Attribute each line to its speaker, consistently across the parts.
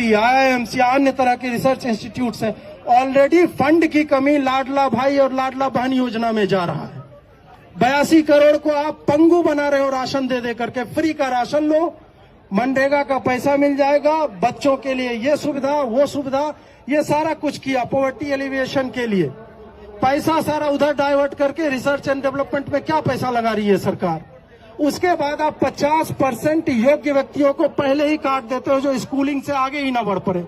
Speaker 1: IIMC, IIMC, अन्य तरह के रिसर्च इंस्टीट्यूट से ऑलरेडी फंड की कमी लाडला भाई और लाडला बहन योजना में जा रहा है। 82 करोड़ को आप पंगु बना रहे हो राशन दे दे करके। फ्री का राशन लो, मनरेगा का पैसा मिल जाएगा, बच्चों के लिए ये सुविधा वो सुविधा, ये सारा कुछ किया पॉवर्टी एलिविएशन के लिए। पैसा सारा उधर डाइवर्ट करके रिसर्च एंड डेवलपमेंट में क्या पैसा लगा रही है सरकार। उसके बाद आप 50% योग्य व्यक्तियों को पहले ही काट देते हो जो स्कूलिंग से आगे ही ना बढ़ पड़े।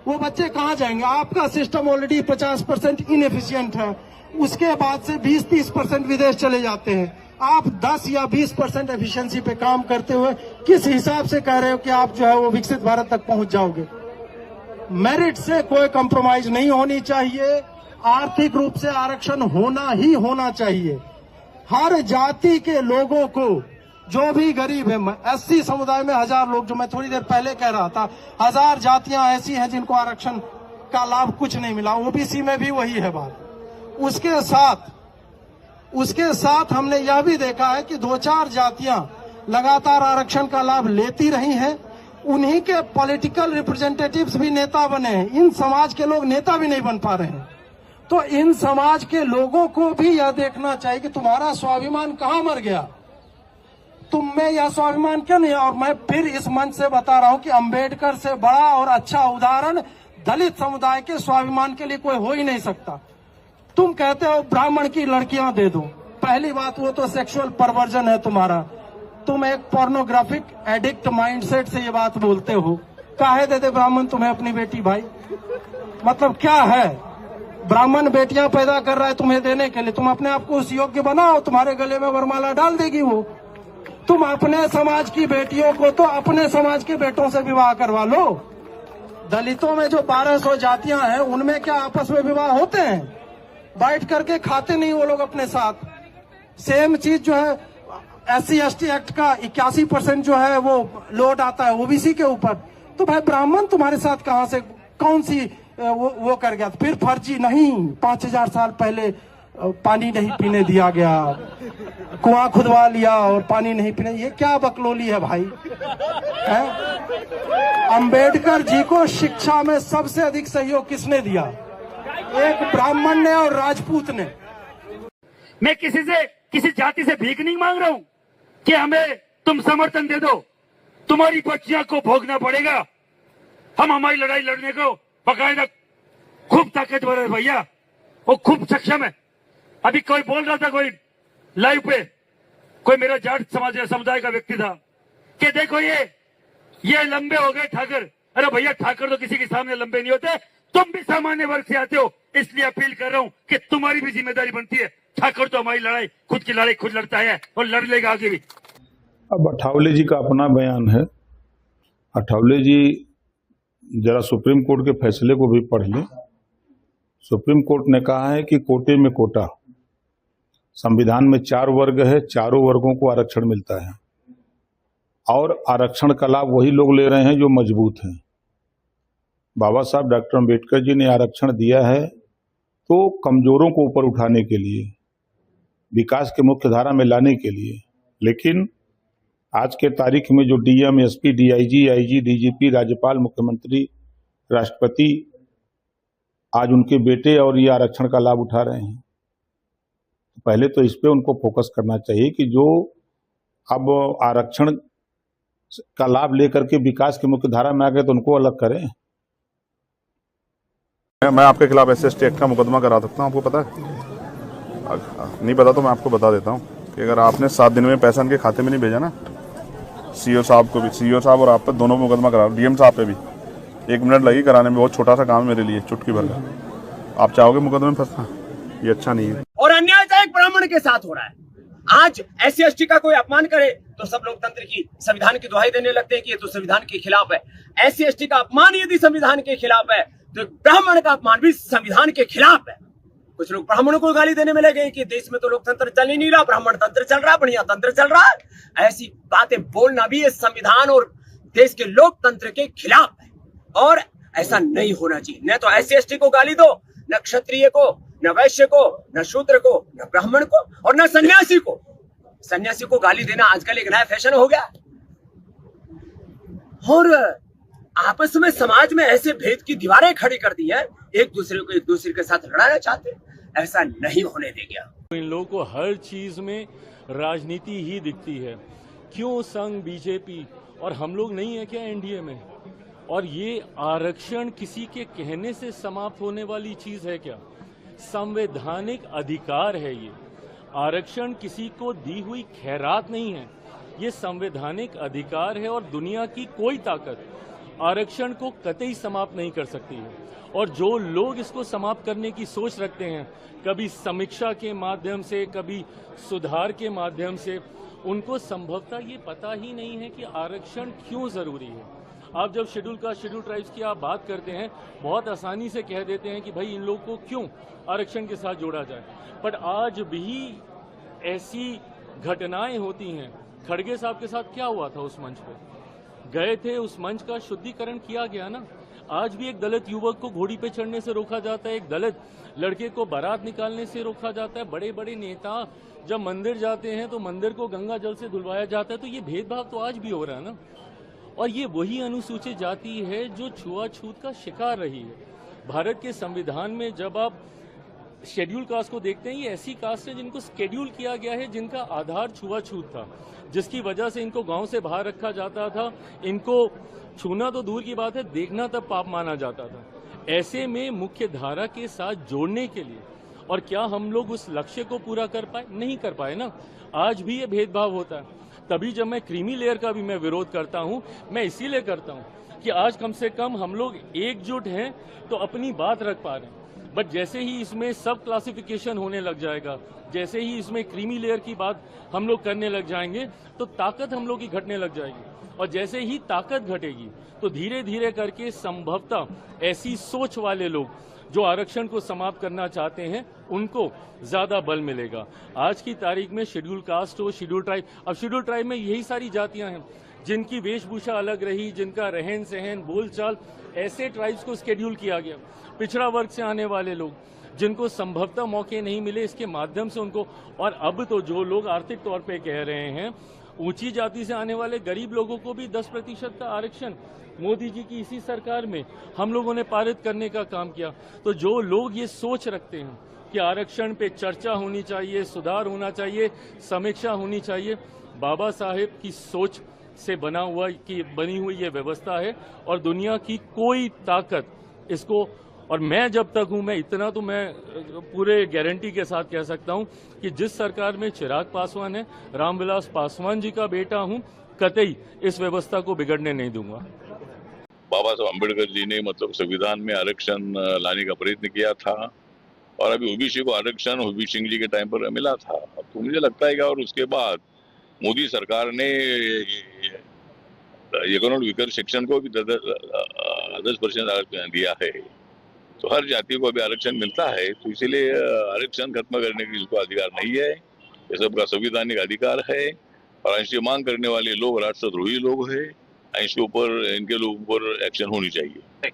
Speaker 1: वो बच्चे कहाँ जाएंगे? आपका सिस्टम ऑलरेडी 50% इनएफिशिएंट है। उसके बाद से 20-30% विदेश चले जाते हैं। आप 10 या 20% एफिशिएंसी पे काम करते हुए किस हिसाब से कह रहे हो कि आप जो है वो विकसित भारत तक पहुंच जाओगे? मेरिट से कोई कंप्रोमाइज नहीं होनी चाहिए। आर्थिक रूप से आरक्षण होना ही होना चाहिए। हर जाति के लोगों को, जो भी गरीब है, एससी समुदाय में 1000 लोग, जो मैं थोड़ी देर पहले कह रहा था, 1000 जातियां ऐसी हैं जिनको आरक्षण का लाभ कुछ नहीं मिला। ओबीसी में भी वही है बात। उसके साथ हमने यह भी देखा है कि 2-4 जातियां लगातार आरक्षण का लाभ लेती रही हैं। उन्हीं के पॉलिटिकल रिप्रेजेंटेटिव्स भी नेता बने हैं। इन समाज के लोग नेता भी नहीं बन पा रहे हैं। तो इन समाज के लोगों को भी यह देखना चाहिए कि तुम्हारा स्वाभिमान कहां मर गया, तुम में यह स्वाभिमान क्यों नहीं है। और मैं फिर इस मंच से बता रहा हूं कि अंबेडकर से बड़ा और अच्छा उदाहरण दलित समुदाय के स्वाभिमान के लिए कोई हो ही नहीं सकता। तुम कहते हो ब्राह्मण की लड़कियां दे दो। पहली बात, वो तो सेक्सुअल परवर्जन है तुम्हारा। तुम एक पोर्नोग्राफिक एडिक्ट माइंडसेट से ये बात बोलते हो। काहे दे दे ब्राह्मण तुम्हें अपनी बेटी? भाई मतलब क्या है? ब्राह्मण बेटियां पैदा कर रहा है तुम्हें देने के लिए। तुम अपने आप को उस योग्य बनाओ, तुम्हारे गले में वरमाला डाल देगी वो। तुम अपने समाज की बेटियों को तो अपने समाज के बेटों से विवाह करवा लो। दलितों में जो 1200 जातियां हैं उनमें क्या आपस में विवाह होते हैं? बैठ करके खाते नहीं वो लोग अपने साथ। सेम चीज जो है SC/ST एक्ट का 81% जो है वो लोड आता है ओबीसी के ऊपर। तो भाई ब्राह्मण तुम्हारे साथ कहां से कौन सी वो कर गया? फिर फर्जी नहीं, 5000 साल पहले पानी नहीं पीने दिया गया, कुआं खुदवा लिया और पानी नहीं पीने, ये क्या बकलोली है भाई? है? अंबेडकर जी को शिक्षा में सबसे अधिक सहयोग किसने दिया? एक ब्राह्मण ने और राजपूत ने।
Speaker 2: मैं किसी जाति से भीख नहीं मांग रहा हूं कि हमें तुम समर्थन दे दो। तुम्हारी बच्चियों को भोगना पड़ेगा। हम हमारी लड़ाई लड़ने को बकायदा खूब ताकतवर है भैया, वो खूब सक्षम है। अभी कोई बोल रहा था, कोई लाइव पे कोई मेरा जाट समुदाय का व्यक्ति था कि देखो ये लंबे हो गए ठाकर। अरे भैया, ठाकर तो किसी के सामने लंबे नहीं होते। तुम भी सामान्य वर्ग से आते हो, इसलिए अपील कर रहा हूं कि तुम्हारी भी जिम्मेदारी बनती है। ठाकुर तो हमारी लड़ाई खुद की लड़ाई खुद लड़ता है और लड़ लेगा आगे भी।
Speaker 3: अब अठावले जी का अपना बयान है। अठावले जी जरा सुप्रीम कोर्ट के फैसले को भी पढ़ लें। सुप्रीम कोर्ट ने कहा है कि कोटे में कोटा, संविधान में 4 वर्ग है, चारों वर्गों को आरक्षण मिलता है और आरक्षण का लाभ वही लोग ले रहे हैं जो मजबूत हैं। बाबा साहब डॉक्टर अम्बेडकर जी ने आरक्षण दिया है तो कमजोरों को ऊपर उठाने के लिए, विकास के मुख्य धारा में लाने के लिए। लेकिन आज के तारीख में जो DM, SP, DIG, IG, DGP, राज्यपाल, मुख्यमंत्री, राष्ट्रपति, आज उनके बेटे और ये आरक्षण का लाभ उठा रहे हैं। पहले तो इस पे उनको फोकस करना चाहिए कि जो अब आरक्षण का लाभ लेकर के विकास के मुख्य धारा में आ गए तो उनको अलग करें।
Speaker 4: मैं आपके खिलाफ SC/ST एक्ट का मुकदमा करा सकता हूँ, आपको पता है? नहीं पता तो मैं आपको बता देता हूँ कि अगर आपने 7 दिन में पैसा इनके खाते में नहीं भेजा ना, सीओ साहब को भी, सीओ साहब और आप पे दोनों मुकदमा करा, डीएम साहब पे भी 1 मिनट लगी कराने में। बहुत छोटा सा काम है मेरे लिए, चुटकी भर का। आप चाहोगे मुकदमे में फंसना? ये अच्छा नहीं है।
Speaker 5: और अन्याय एक ब्राह्मण के साथ हो रहा है। आज SC/ST का कोई अपमान करे तो सब लोकतंत्र की, संविधान की दुहाई देने लगते हैं कि ये तो संविधान के खिलाफ है। SC/ST का अपमान यदि संविधान के खिलाफ है तो ब्राह्मण का अपमान भी संविधान के खिलाफ है। कुछ लोग ब्राह्मणों को गाली देने में लगे कि देश में तो लोकतंत्र चल ही नहीं रहा, ब्राह्मण तंत्र चल रहा, बढ़िया तंत्र चल रहा है। ऐसी बातें बोलना भी ये संविधान और देश के लोकतंत्र के खिलाफ है और ऐसा नहीं होना चाहिए। न तो SC/ST को गाली दो, न क्षत्रिय को, न वैश्य को, न शूद्र को, न ब्राह्मण को और न सन्यासी को। सन्यासी को गाली देना आजकल एक नया फैशन हो गया। और आपस में समाज में ऐसे भेद की दीवारें खड़ी कर दी है, एक दूसरे के साथ लड़ाना चाहते हैं। ऐसा नहीं होने देंगे।
Speaker 6: इन लोगों को हर चीज में राजनीति ही दिखती है। क्यों संग बीजेपी और हम लोग नहीं है क्या एनडीए में? और ये आरक्षण किसी के कहने से समाप्त होने वाली चीज है क्या? संवैधानिक अधिकार है ये। आरक्षण किसी को दी हुई खैरात नहीं है, ये संवैधानिक अधिकार है और दुनिया की कोई ताकत आरक्षण को कतई समाप्त नहीं कर सकती है। और जो लोग इसको समाप्त करने की सोच रखते हैं, कभी समीक्षा के माध्यम से, कभी सुधार के माध्यम से, उनको संभवतः ये पता ही नहीं है कि आरक्षण क्यों जरूरी है। आप जब शेड्यूल कास्ट शेड्यूल ट्राइब्स की आप बात करते हैं, बहुत आसानी से कह देते हैं कि भाई इन लोगों को क्यों आरक्षण के साथ जोड़ा जाए, बट आज भी ऐसी घटनाएं होती हैं। खड़गे साहब के साथ क्या हुआ था? उस मंच पे गए थे, उस मंच का शुद्धिकरण किया गया ना। आज भी एक दलित युवक को घोड़ी पे चढ़ने से रोका जाता है, एक दलित लड़के को बारात निकालने से रोका जाता है। बड़े बड़े नेता जब मंदिर जाते हैं तो मंदिर को गंगा जल से धुलवाया जाता है। तो ये भेदभाव तो आज भी हो रहा है ना। और ये वही अनुसूचित जाति है जो छुआछूत का शिकार रही है। भारत के संविधान में जब आप शेड्यूल कास्ट को देखते हैं, ये ऐसी कास्ट है जिनको शेड्यूल किया गया है, जिनका आधार छुआछूत था, जिसकी वजह से इनको गांव से बाहर रखा जाता था। इनको छूना तो दूर की बात है, देखना तब पाप माना जाता था। ऐसे में मुख्य धारा के साथ जोड़ने के लिए, और क्या हम लोग उस लक्ष्य को पूरा कर पाए? नहीं कर पाए ना। आज भी ये भेदभाव होता है। तभी जब मैं क्रीमी लेयर का भी मैं विरोध करता हूं, मैं इसीलिए करता हूं कि आज कम से कम हम लोग एकजुट हैं तो अपनी बात रख पा रहे हैं। बट जैसे ही इसमें सब क्लासिफिकेशन होने लग जाएगा, जैसे ही इसमें क्रीमी लेयर की बात हम लोग करने लग जाएंगे, तो ताकत हम लोग की घटने लग जाएगी। और जैसे ही ताकत घटेगी तो धीरे धीरे करके संभवतः ऐसी सोच वाले लोग जो आरक्षण को समाप्त करना चाहते हैं, उनको ज्यादा बल मिलेगा। आज की तारीख में शेड्यूल कास्ट हो, शेड्यूल ट्राइब, अब शेड्यूल ट्राइब में यही सारी जातियां हैं जिनकी वेशभूषा अलग रही, जिनका रहन सहन बोलचाल, ऐसे ट्राइब्स को शेड्यूल किया गया। पिछड़ा वर्ग से आने वाले लोग जिनको संभवतः मौके नहीं मिले, इसके माध्यम से उनको, और अब तो जो लोग आर्थिक तौर पे कह रहे हैं, ऊंची जाति से आने वाले गरीब लोगों को भी 10% का आरक्षण मोदी जी की इसी सरकार में हम लोगों ने पारित करने का काम किया। तो जो लोग ये सोच रखते हैं कि आरक्षण पे चर्चा होनी चाहिए, सुधार होना चाहिए, समीक्षा होनी चाहिए, बाबा साहेब की सोच से बनी हुई ये व्यवस्था है और दुनिया की कोई ताकत इसको, और मैं जब तक हूं, मैं इतना तो मैं पूरे गारंटी के साथ कह सकता हूं कि जिस सरकार में चिराग पासवान है, रामविलास पासवान जी का बेटा हूं, कतई इस व्यवस्था को बिगड़ने नहीं दूंगा।
Speaker 7: बाबा साहब अम्बेडकर जी ने मतलब संविधान में आरक्षण लाने का प्रयत्न किया था और अभी ओबीसी को आरक्षण ओबीसी सिंह जी के टाइम पर मिला था। तो मुझे लगता है कि और उसके बाद मोदी सरकार ने इकोनॉमिक वीकर सेक्शन को भी 10% आरक्षण दिया है। तो हर जाति को अभी आरक्षण मिलता है, तो इसीलिए आरक्षण खत्म करने की इसको अधिकार नहीं है। ये सबका संवैधानिक अधिकार है और इसकी मांग करने वाले लोग राष्ट्रद्रोही लोग हैं। इसके ऊपर, इनके लोगों पर एक्शन होनी चाहिए।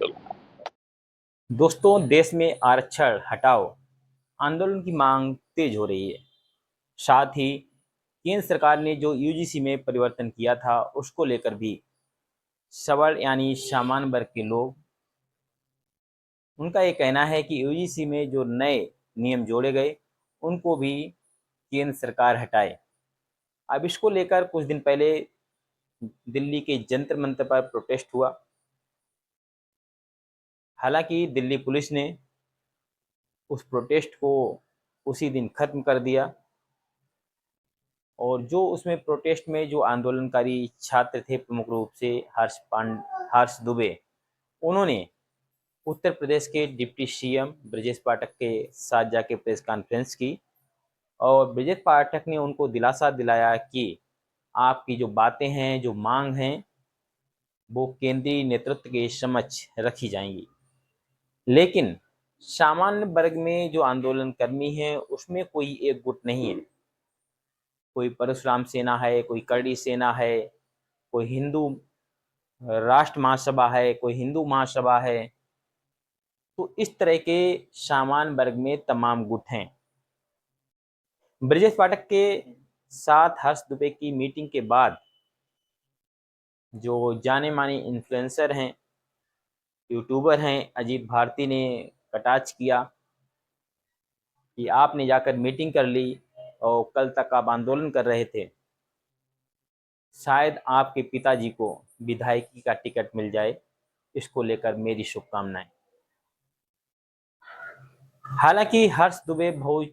Speaker 8: दोस्तों, देश में आरक्षण हटाओ आंदोलन की मांग तेज हो रही है। साथ ही केंद्र सरकार ने जो यूजीसी में परिवर्तन किया था, उसको लेकर भी सवर्ण यानी सामान्य वर्ग के लोग, उनका ये कहना है कि यूजीसी में जो नए नियम जोड़े गए उनको भी केंद्र सरकार हटाए। अब इसको लेकर कुछ दिन पहले दिल्ली के जंतर मंतर पर प्रोटेस्ट हुआ। हालांकि दिल्ली पुलिस ने उस प्रोटेस्ट को उसी दिन खत्म कर दिया और जो उसमें प्रोटेस्ट में जो आंदोलनकारी छात्र थे, प्रमुख रूप से हर्ष दुबे, उन्होंने उत्तर प्रदेश के डिप्टी सीएम ब्रजेश पाठक के साथ जाके प्रेस कॉन्फ्रेंस की और ब्रजेश पाठक ने उनको दिलासा दिलाया कि आपकी जो बातें हैं, जो मांग हैं, वो केंद्रीय नेतृत्व के समक्ष रखी जाएंगी। लेकिन सामान्य वर्ग में जो आंदोलनकर्मी हैं, उसमें कोई एक गुट नहीं है। कोई परशुराम सेना है, कोई करड़ी सेना है, कोई हिंदू राष्ट्र महासभा है, कोई हिंदू महासभा है। तो इस तरह के सामान्य वर्ग में तमाम गुट हैं। ब्रजेश पाठक के साथ हर्ष दुबे की मीटिंग के बाद जो जाने माने इन्फ्लुएंसर हैं, यूट्यूबर हैं अजीत भारती ने कटाक्ष किया कि आपने जाकर मीटिंग कर ली और कल तक आप आंदोलन कर रहे थे। शायद आपके पिताजी को विधायकी का टिकट मिल जाए, इसको लेकर मेरी शुभकामनाएं। हालांकि हर्ष दुबे बहुत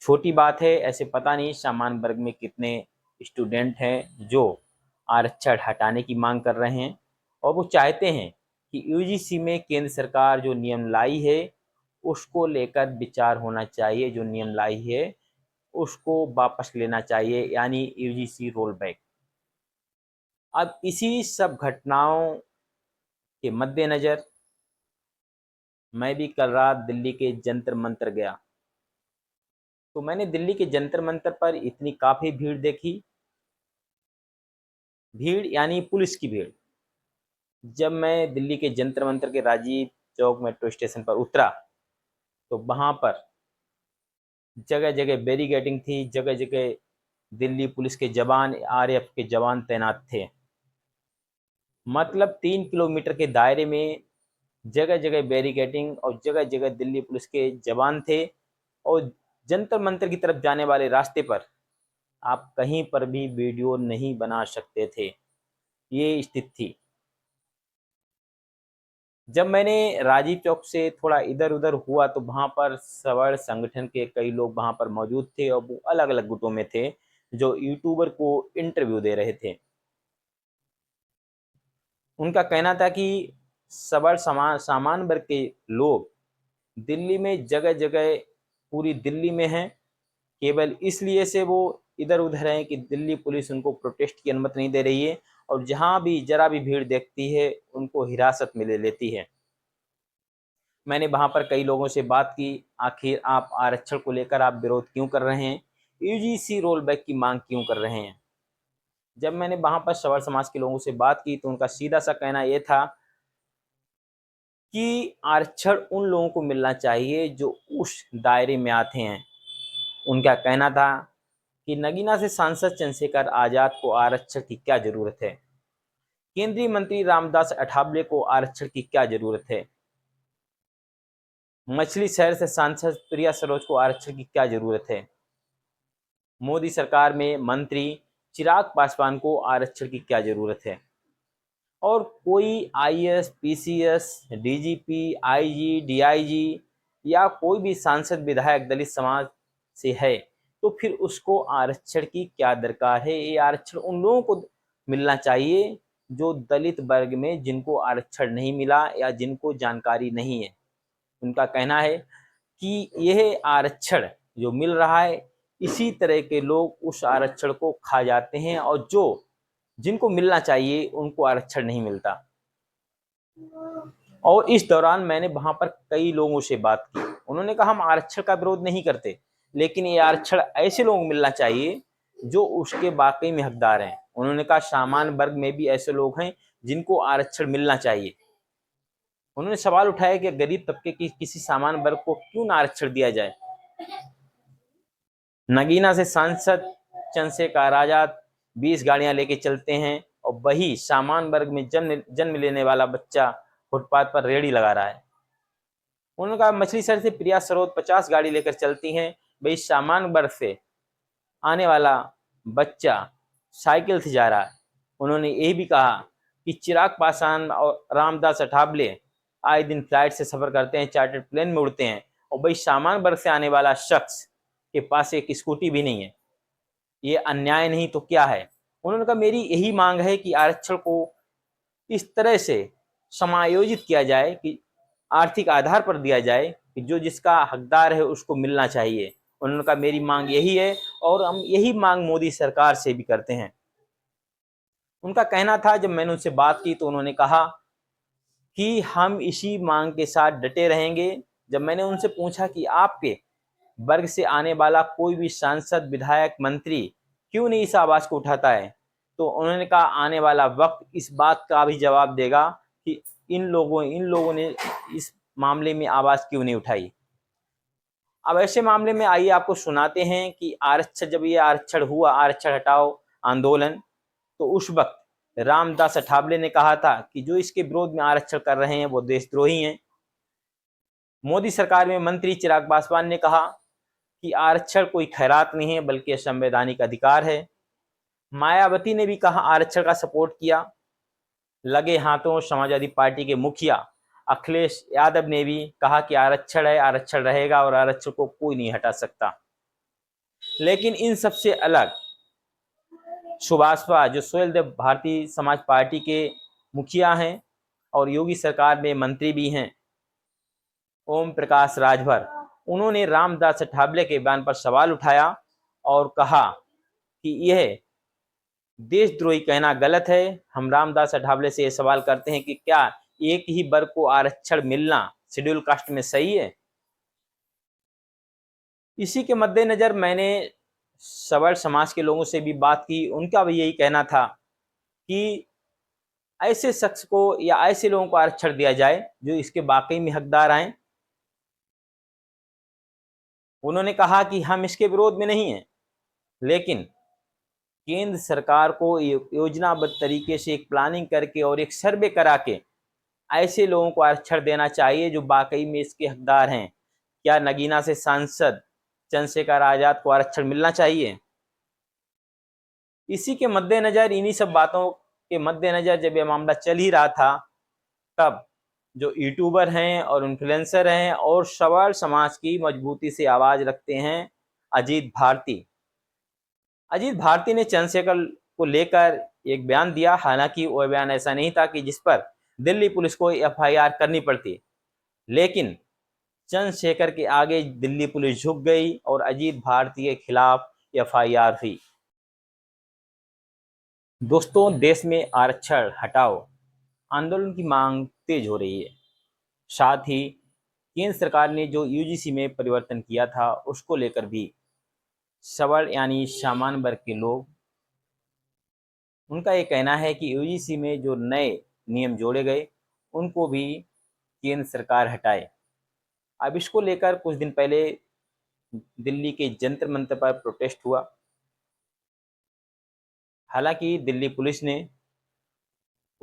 Speaker 8: छोटी बात है, ऐसे पता नहीं सामान्य वर्ग में कितने स्टूडेंट हैं जो आरक्षण हटाने की मांग कर रहे हैं और वो चाहते हैं कि यूजीसी में केंद्र सरकार जो नियम लाई है उसको लेकर विचार होना चाहिए, जो नियम लाई है उसको वापस लेना चाहिए, यानी यूजीसी रोल बैक। अब इसी सब घटनाओं के मद्देनजर मैं भी कल रात दिल्ली के जंतर मंतर गया, तो मैंने दिल्ली के जंतर मंतर पर इतनी काफ़ी भीड़ देखी, भीड़ यानी पुलिस की भीड़। जब मैं दिल्ली के जंतर मंतर के राजीव चौक मेट्रो स्टेशन पर उतरा तो वहाँ पर जगह जगह बैरिकेडिंग थी, जगह जगह दिल्ली पुलिस के जवान, आरएएफ के जवान तैनात थे। मतलब 3 किलोमीटर के दायरे में जगह जगह बैरिकेडिंग और जगह जगह दिल्ली पुलिस के जवान थे और जंतर मंतर की तरफ जाने वाले रास्ते पर आप कहीं पर भी वीडियो नहीं बना सकते थे, ये स्थिति थी। जब मैंने राजीव चौक से थोड़ा इधर उधर हुआ तो वहाँ पर सवर्ण संगठन के कई लोग वहाँ पर मौजूद थे और वो अलग अलग गुटों में थे जो यूट्यूबर को इंटरव्यू दे रहे थे। उनका कहना था कि सवर्ण सामान्य वर्ग के लोग दिल्ली में जगह जगह पूरी दिल्ली में हैं, केवल इसलिए से वो इधर उधर हैं कि दिल्ली पुलिस उनको प्रोटेस्ट की अनुमति नहीं दे रही है और जहां भी जरा भी भीड़ देखती है उनको हिरासत में ले लेती है। मैंने वहां पर कई लोगों से बात की, आखिर आप आरक्षण को लेकर आप विरोध क्यों कर रहे हैं, यूजीसी रोल बैक की मांग क्यों कर रहे हैं। जब मैंने वहां पर सवर्ण समाज के लोगों से बात की तो उनका सीधा सा कहना यह था कि आरक्षण उन लोगों को मिलना चाहिए जो उस दायरे में आते हैं। उनका कहना था कि नगीना से सांसद चंद्रशेखर आजाद को आरक्षण की क्या जरूरत है, केंद्रीय मंत्री रामदास अठावले को आरक्षण की क्या जरूरत है, मछली शहर से सांसद प्रिया सरोज को आरक्षण की क्या जरूरत है, मोदी सरकार में मंत्री चिराग पासवान को आरक्षण की क्या जरूरत है, और कोई IAS, PCS, DGP, IG, DIG या कोई भी सांसद विधायक दलित समाज से है तो फिर उसको आरक्षण की क्या दरकार है। ये आरक्षण उन लोगों को मिलना चाहिए जो दलित वर्ग में जिनको आरक्षण नहीं मिला या जिनको जानकारी नहीं है। उनका कहना है कि यह आरक्षण जो मिल रहा है इसी तरह के लोग उस आरक्षण को खा जाते हैं और जो जिनको मिलना चाहिए उनको आरक्षण नहीं मिलता। और इस दौरान मैंने वहां पर कई लोगों से बात की, उन्होंने कहा हम आरक्षण का विरोध नहीं करते, लेकिन ये आरक्षण ऐसे लोगों को मिलना चाहिए जो उसके वाकई में हकदार हैं। उन्होंने कहा सामान्य वर्ग में भी ऐसे लोग हैं जिनको आरक्षण मिलना चाहिए। उन्होंने सवाल उठाया कि गरीब तबके की किसी सामान्य वर्ग को क्यों ना आरक्षण दिया जाए। नगीना से सांसद चंद्रशेखर आजाद 20 गाड़ियां लेके चलते हैं और वही सामान्य वर्ग में जन्म लेने वाला बच्चा फुटपाथ पर रेहड़ी लगा रहा है। उन्होंने कहा मछली शहर से प्रिया सरोज 50 गाड़ी लेकर चलती हैं, वही सामान्य वर्ग से आने वाला बच्चा साइकिल से जा रहा है। उन्होंने ये भी कहा कि चिराग पासवान और रामदास अठावले आए दिन फ्लाइट से सफर करते हैं, चार्टर्ड प्लेन में उड़ते हैं, और वही सामान्य वर्ग से आने वाला शख्स के पास एक स्कूटी भी नहीं है। ये अन्याय नहीं तो क्या है। उन्होंने कहा मेरी यही मांग है कि आरक्षण को इस तरह से समायोजित किया जाए कि आर्थिक आधार पर दिया जाए कि जो जिसका हकदार है उसको मिलना चाहिए। उन्होंने कहा मेरी मांग यही है और हम यही मांग मोदी सरकार से भी करते हैं। उनका कहना था, जब मैंने उनसे बात की तो उन्होंने कहा कि हम इसी मांग के साथ डटे रहेंगे। जब मैंने उनसे पूछा कि आपके वर्ग से आने वाला कोई भी सांसद, विधायक, मंत्री क्यों नहीं इस आवाज को उठाता है, तो उन्होंने कहा आने वाला वक्त इस बात का भी जवाब देगा कि इन लोगों ने इस मामले में आवाज क्यों नहीं उठाई। अब ऐसे मामले में आइए आपको सुनाते हैं कि जब ये आरक्षण हुआ, आरक्षण हटाओ आंदोलन, तो उस वक्त रामदास अठावले ने कहा था कि जो इसके विरोध में आरक्षण कर रहे हैं वो देशद्रोही हैं। मोदी सरकार में मंत्री चिराग पासवान ने कहा कि आरक्षण कोई खैरात नहीं है बल्कि संवैधानिक अधिकार है। मायावती ने भी कहा आरक्षण का सपोर्ट किया। लगे हाथों समाजवादी पार्टी के मुखिया अखिलेश यादव ने भी कहा कि आरक्षण है, आरक्षण रहेगा और आरक्षण को कोई नहीं हटा सकता। लेकिन इन सबसे अलग सुभाषपा जो सोहेलदेव भारतीय समाज पार्टी के मुखिया हैं और योगी सरकार में मंत्री भी हैं, ओम प्रकाश राजभर, उन्होंने रामदास अठावले के बयान पर सवाल उठाया और कहा कि यह देशद्रोही कहना गलत है। हम रामदास अठावले से यह सवाल करते हैं कि क्या एक ही वर्ग को आरक्षण मिलना शेड्यूल कास्ट में सही है? इसी के मद्देनजर मैंने सवर्ण समाज के लोगों से भी बात की। उनका भी यही कहना था कि ऐसे शख्स को या ऐसे लोगों को आरक्षण दिया जाए जो इसके वाकई में हकदार आए। उन्होंने कहा कि हम इसके विरोध में नहीं हैं, लेकिन केंद्र सरकार को योजनाबद्ध तरीके से एक प्लानिंग करके और एक सर्वे करा के ऐसे लोगों को आरक्षण देना चाहिए जो वाकई में इसके हकदार हैं। क्या नगीना से सांसद चंद्रशेखर आजाद को आरक्षण मिलना चाहिए? इसी के मद्देनजर, इन्हीं सब बातों के मद्देनजर जब यह मामला चल ही रहा था, तब जो यूट्यूबर हैं और इन्फ्लुएंसर हैं और सवर्ण समाज की मजबूती से आवाज रखते हैं, अजीत भारती ने चंद्रशेखर को लेकर एक बयान दिया। हालांकि वह बयान ऐसा नहीं था कि जिस पर दिल्ली पुलिस को एफआईआर करनी पड़ती, लेकिन चंद्रशेखर के आगे दिल्ली पुलिस झुक गई और अजीत भारती के खिलाफ एफआईआर हुई। दोस्तों, देश में आरक्षण हटाओ आंदोलन की मांग तेज हो रही है। साथ ही केंद्र सरकार ने जो यूजीसी में परिवर्तन किया था उसको लेकर भी सवर्ण यानी सामान्य वर्ग के लोग, उनका ये कहना है कि यूजीसी में जो नए नियम जोड़े गए उनको भी केंद्र सरकार हटाए। अब इसको लेकर कुछ दिन पहले दिल्ली के जंतर मंतर पर प्रोटेस्ट हुआ। हालांकि दिल्ली पुलिस ने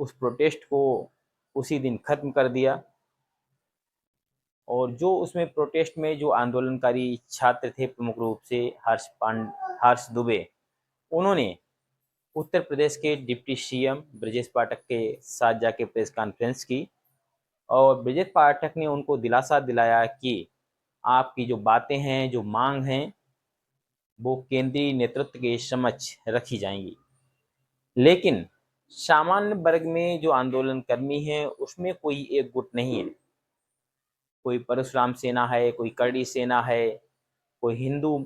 Speaker 8: उस प्रोटेस्ट को उसी दिन खत्म कर दिया और जो उसमें प्रोटेस्ट में जो आंदोलनकारी छात्र थे, प्रमुख रूप से हर्ष दुबे, उन्होंने उत्तर प्रदेश के डिप्टी सीएम ब्रजेश पाठक के साथ जाके प्रेस कॉन्फ्रेंस की और ब्रजेश पाठक ने उनको दिलासा दिलाया कि आपकी जो बातें हैं, जो मांग हैं, वो केंद्रीय नेतृत्व के समक्ष रखी जाएंगी। लेकिन सामान्य वर्ग में जो आंदोलनकर्मी हैं उसमें कोई एक गुट नहीं है। कोई परशुराम सेना है, कोई करड़ी सेना है, कोई हिंदू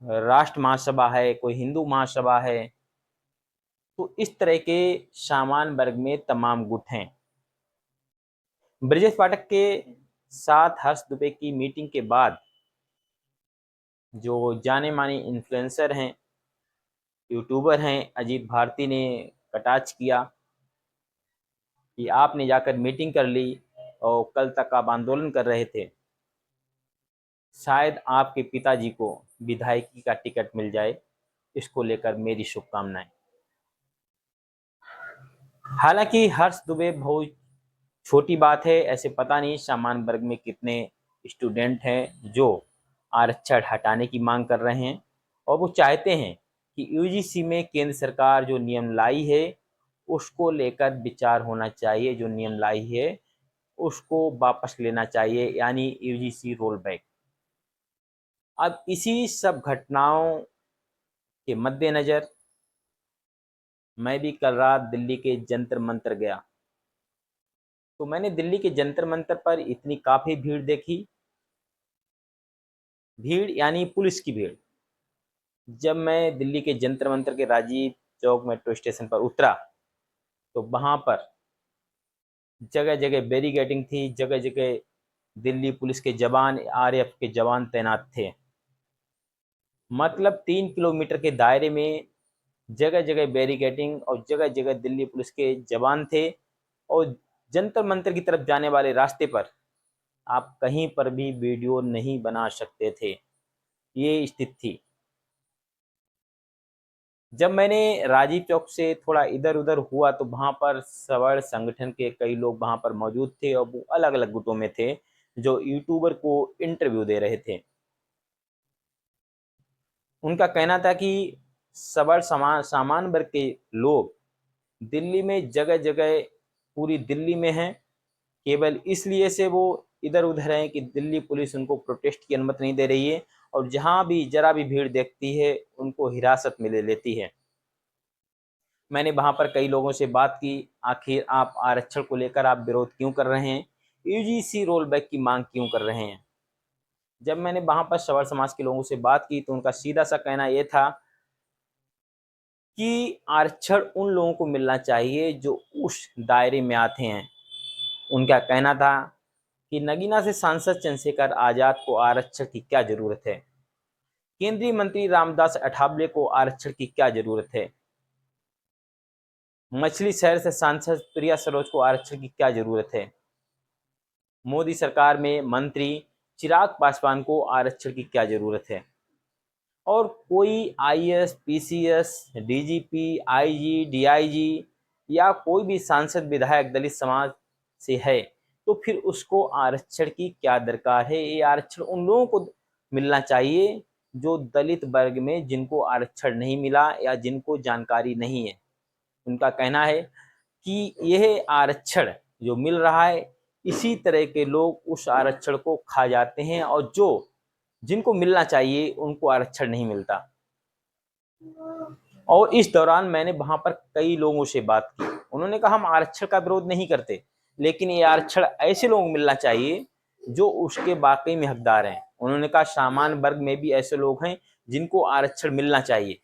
Speaker 8: राष्ट्र महासभा है, कोई हिंदू महासभा है। तो इस तरह के सामान्य वर्ग में तमाम गुट हैं। ब्रजेश पाठक के साथ हर्ष दुबे की मीटिंग के बाद जो जाने माने इन्फ्लुएंसर हैं, यूट्यूबर हैं, अजीत भारती ने कटाक्ष किया कि आपने जाकर मीटिंग कर ली और कल तक आप आंदोलन कर रहे थे, शायद आपके पिताजी को विधायकी का टिकट मिल जाए, इसको लेकर मेरी शुभकामनाएं। हालांकि हर्ष दुबे बहुत छोटी बात है, ऐसे पता नहीं सामान्य वर्ग में कितने स्टूडेंट हैं जो आरक्षण हटाने की मांग कर रहे हैं और वो चाहते हैं कि यूजीसी में केंद्र सरकार जो नियम लाई है उसको लेकर विचार होना चाहिए, जो नियम लाई है उसको वापस लेना चाहिए, यानी यूजीसी रोल बैक। अब इसी सब घटनाओं के मद्देनजर मैं भी कल रात दिल्ली के जंतर मंतर गया, तो मैंने दिल्ली के जंतर मंतर पर इतनी काफ़ी भीड़ देखी, भीड़ यानी पुलिस की भीड़। जब मैं दिल्ली के जंतर मंतर के राजीव चौक मेट्रो स्टेशन पर उतरा तो वहाँ पर जगह जगह बैरिकेडिंग थी, जगह जगह दिल्ली पुलिस के जवान, आरएएफ के जवान तैनात थे। मतलब 3 किलोमीटर के दायरे में जगह जगह बैरिकेडिंग और जगह जगह दिल्ली पुलिस के जवान थे और जंतर मंतर की तरफ जाने वाले रास्ते पर आप कहीं पर भी वीडियो नहीं बना सकते थे, ये स्थिति थी। जब मैंने राजीव चौक से थोड़ा इधर उधर हुआ तो वहाँ पर सवर्ण संगठन के कई लोग वहाँ पर मौजूद थे और वो अलग अलग गुटों में थे जो यूट्यूबर को इंटरव्यू दे रहे थे। उनका कहना था कि सवर्ण सामान्य वर्ग के लोग दिल्ली में जगह जगह पूरी दिल्ली में हैं, केवल इसलिए से वो इधर उधर हैं कि दिल्ली पुलिस उनको प्रोटेस्ट की अनुमति नहीं दे रही है और जहां भी जरा भी भीड़ देखती है उनको हिरासत में ले लेती है। मैंने वहां पर कई लोगों से बात की, आखिर आप आरक्षण को लेकर आप विरोध क्यों कर रहे हैं, यूजीसी रोल बैक की मांग क्यों कर रहे हैं। जब मैंने वहां पर सवर्ण समाज के लोगों से बात की तो उनका सीधा सा कहना यह था कि आरक्षण उन लोगों को मिलना चाहिए जो उस दायरे में आते हैं। उनका कहना था कि नगीना से सांसद चंद्रशेखर आजाद को आरक्षण की क्या जरूरत है, केंद्रीय मंत्री रामदास अठावले को आरक्षण की क्या जरूरत है, मछली शहर से सांसद प्रिया सरोज को आरक्षण की क्या जरूरत है, मोदी सरकार में मंत्री चिराग पासवान को आरक्षण की क्या जरूरत है, और कोई IAS, PCS, DGP, IG, DIG या कोई भी सांसद विधायक दलित समाज से है तो फिर उसको आरक्षण की क्या दरकार है। ये आरक्षण उन लोगों को मिलना चाहिए जो दलित वर्ग में जिनको आरक्षण नहीं मिला या जिनको जानकारी नहीं है। उनका कहना है कि यह आरक्षण जो मिल रहा है इसी तरह के लोग उस आरक्षण को खा जाते हैं और जो जिनको मिलना चाहिए उनको आरक्षण नहीं मिलता। और इस दौरान मैंने वहां पर कई लोगों से बात की, उन्होंने कहा हम आरक्षण का विरोध नहीं करते, लेकिन ये आरक्षण ऐसे लोगों को मिलना चाहिए जो उसके वाकई में हकदार हैं। उन्होंने कहा सामान्य वर्ग में भी ऐसे लोग हैं जिनको आरक्षण मिलना चाहिए।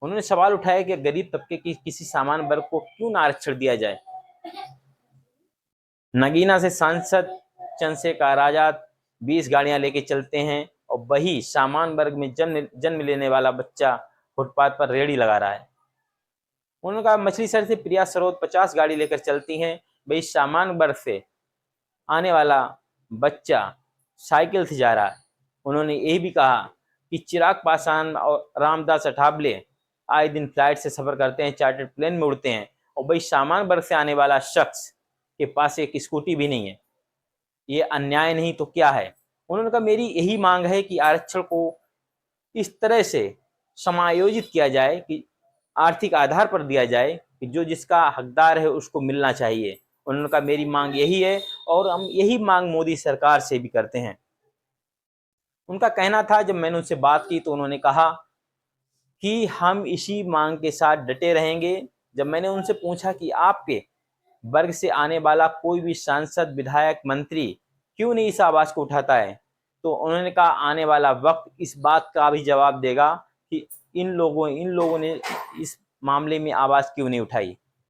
Speaker 8: उन्होंने सवाल उठाया कि गरीब तबके की किसी सामान्य वर्ग को क्यों ना आरक्षण दिया जाए। नगीना से सांसद चंद्रशेखर आजाद 20 गाड़ियां लेके चलते हैं और वही सामान्य वर्ग में जन्म लेने वाला बच्चा फुटपाथ पर रेहड़ी लगा रहा है। उन्होंने कहा मछली शहर से प्रिया सरोज 50 गाड़ी लेकर चलती हैं, वही सामान्य वर्ग से आने वाला बच्चा साइकिल से जा रहा है। उन्होंने ये भी कहा कि चिराग पासवान और रामदास अठावले आए दिन फ्लाइट से सफर करते हैं, चार्टर्ड प्लेन में उड़ते हैं, और वही सामान्य वर्ग से आने वाला शख्स के पास एक स्कूटी भी नहीं है। ये अन्याय नहीं तो क्या है। उन्होंने कहा मेरी यही मांग है कि आरक्षण को इस तरह से समायोजित किया जाए कि आर्थिक आधार पर दिया जाए कि जो जिसका हकदार है उसको मिलना चाहिए। उन्होंने कहा मेरी मांग यही है और हम यही मांग मोदी सरकार से भी करते हैं। उनका कहना था, जब मैंने उनसे बात की तो उन्होंने कहा कि हम इसी मांग के साथ डटे रहेंगे। जब मैंने उनसे पूछा कि आपके वर्ग से आने वाला कोई भी सांसद, विधायक, मंत्री क्यों नहीं इस आवाज को उठाता है, तो उन्होंने कहा आने वाला वक्त इस बात का भी जवाब देगा कि इन लोगों ने इस मामले में आवाज क्यों नहीं उठाई।